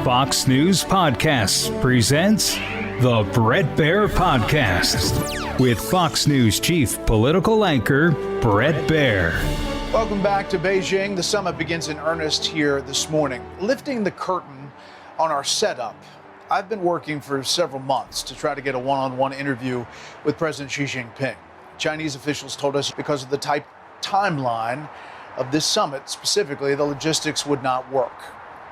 Fox News Podcasts presents the Bret Baier Podcast with Fox News Chief Political Anchor Bret Baier. Welcome back to Beijing. The summit begins in earnest here this morning. Lifting the curtain on our setup, I've been working for several months to try to get a one-on-one interview with President Xi Jinping. Chinese officials told us because of the tight timeline of this summit, specifically, the logistics would not work.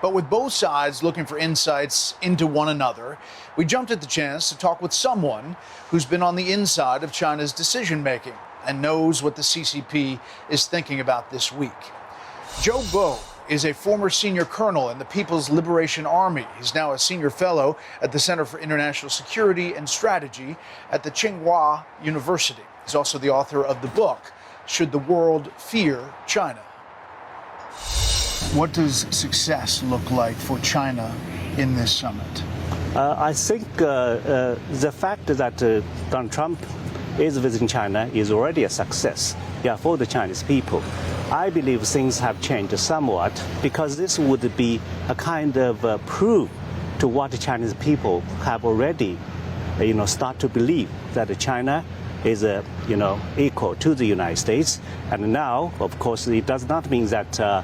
But with both sides looking for insights into one another, we jumped at the chance to talk with someone who's been on the inside of China's decision-making and knows what the CCP is thinking about this week. Zhou is a former senior colonel in the People's Liberation Army. He's now a senior fellow at the Center for International Security and Strategy at the Tsinghua University. He's also the author of the book, Should the World Fear China? What does success look like for China in this summit? I think the fact that Donald Trump is visiting China is already a success for the Chinese people. I believe things have changed somewhat because this would be a kind of proof to what the Chinese people have already start to believe that China is equal to the United States. And now, of course, it does not mean that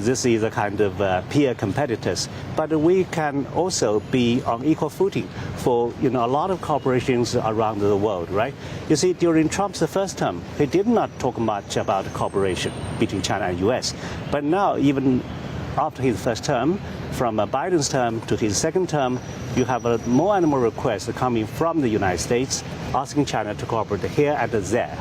this is a kind of peer competitors, but we can also be on equal footing for a lot of corporations around the world, right? You see, during Trump's first term, he did not talk much about cooperation between China and U.S. But now, even after his first term, from Biden's term to his second term, you have more and more requests coming from the United States asking China to cooperate here and there.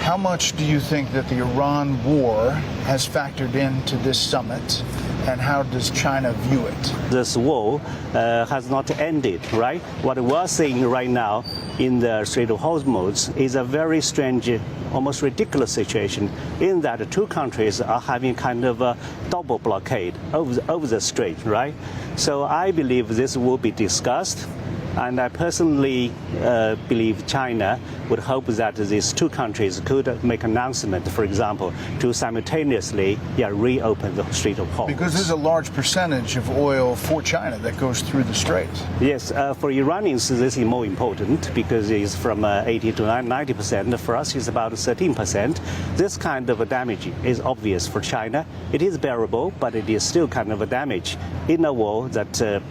How much do you think that the Iran war has factored into this summit, and how does China view it? This war has not ended, right? What we're seeing right now in the Strait of Hormuz is a very strange, almost ridiculous situation in that the two countries are having kind of a double blockade over the strait, right? So I believe this will be discussed. And I personally believe China would hope that these two countries could make an announcement, for example, to simultaneously reopen the Strait of Hormuz. Because there's a large percentage of oil for China that goes through the strait. Yes, for Iranians this is more important because it's from 80 to 90%. For us it's about 13%. This kind of a damage is obvious for China. It is bearable, but it is still kind of a damage in a war that,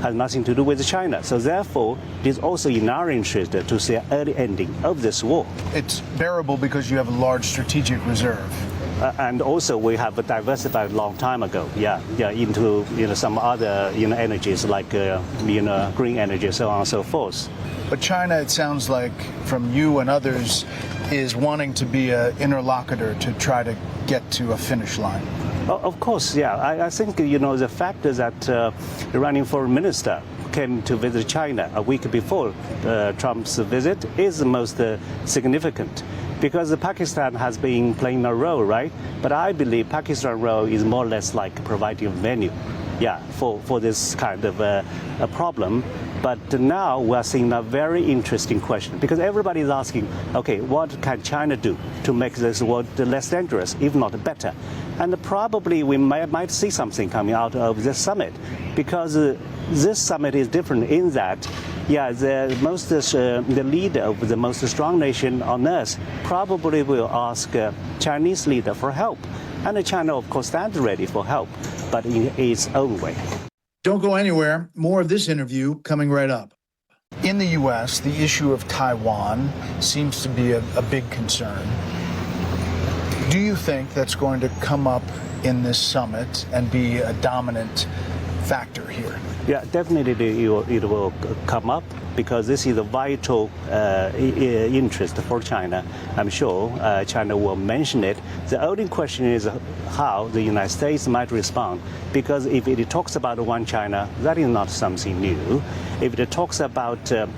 has nothing to do with China. So therefore, it is also in our interest to see an early ending of this war. It's bearable because you have a large strategic reserve. And also we have diversified a long time ago, into some other energies like green energy, so on and so forth. But China, it sounds like, from you and others, is wanting to be an interlocutor to try to get to a finish line. Of course, I think, the fact that Iranian foreign minister came to visit China a week before Trump's visit is the most significant because Pakistan has been playing a role, right? But I believe Pakistan's role is more or less like providing a venue, for this kind of a problem. But now we're seeing a very interesting question because everybody is asking, okay, what can China do to make this world less dangerous, if not better? And probably we might see something coming out of this summit because this summit is different in that, the leader of the most strong nation on earth probably will ask Chinese leader for help. And China, of course, stands ready for help, but in its own way. Don't go anywhere. More of this interview coming right up. In the U.S., the issue of Taiwan seems to be a big concern. Do you think that's going to come up in this summit and be a dominant factor here? Yeah, definitely it will come up because this is a vital interest for China. I'm sure China will mention it. The only question is how the United States might respond, because if it talks about one China, that is not something new. If it talks about, if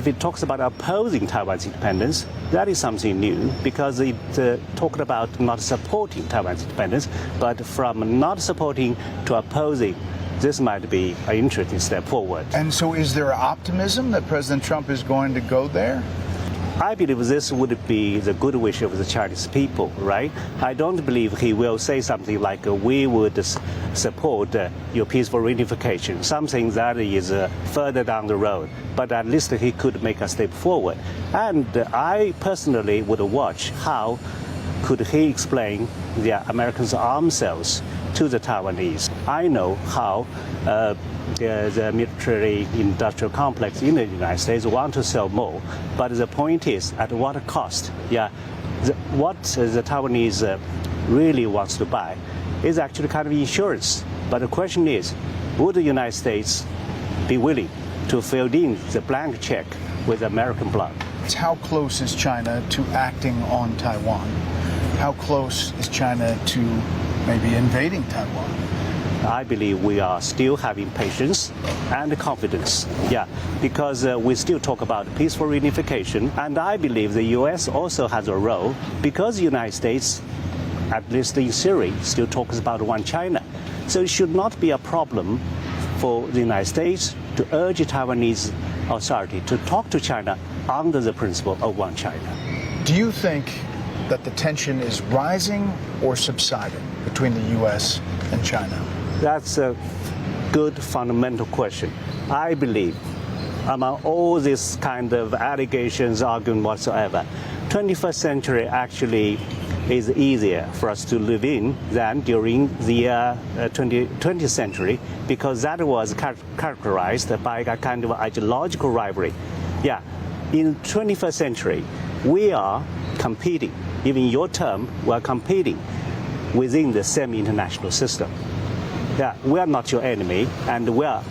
it talks about opposing Taiwan's independence, that is something new because it talked about not supporting Taiwan's independence, but from not supporting to opposing. This might be an interesting step forward. And so is there optimism that President Trump is going to go there? I believe this would be the good wish of the Chinese people, right? I don't believe he will say something like, we would support your peaceful reunification, something that is further down the road. But at least he could make a step forward. And I personally would watch how could he explain the Americans' arms sales to the Taiwanese. I know how the military-industrial complex in the United States want to sell more, but the point is, at what cost? What the Taiwanese really wants to buy is actually kind of insurance. But the question is, would the United States be willing to fill in the blank check with American blood? How close is China to acting on Taiwan? How close is China to maybe invading Taiwan? I believe we are still having patience and confidence, because we still talk about peaceful reunification, and I believe the U.S. also has a role, because the United States, at least in theory, still talks about one China. So it should not be a problem for the United States to urge Taiwanese authority to talk to China under the principle of one China. Do you think that the tension is rising or subsiding between the U.S. and China? That's a good fundamental question. I believe among all these kind of allegations, argument whatsoever, 21st century actually is easier for us to live in than during the 20th century, because that was characterized by a kind of ideological rivalry. In 21st century, we are competing, even in your term, we are competing within the same international system. We are not your enemy, and we are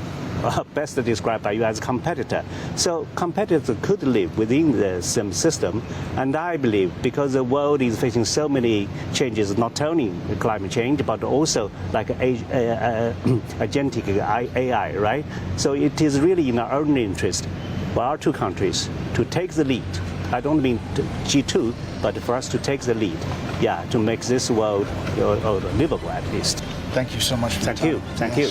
best described by you as a competitor. So competitors could live within the same system, and I believe because the world is facing so many changes, not only climate change, but also like agentic AI, right? So it is really in our own interest for our two countries to take the lead. I don't mean G2, but for us to take the lead, to make this world livable at least. Thank you so much for your time. Thank you.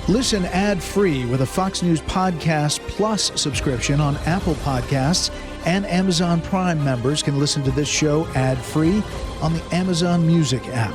Listen ad-free with a Fox News Podcast Plus subscription on Apple Podcasts, and Amazon Prime members can listen to this show ad-free on the Amazon Music app.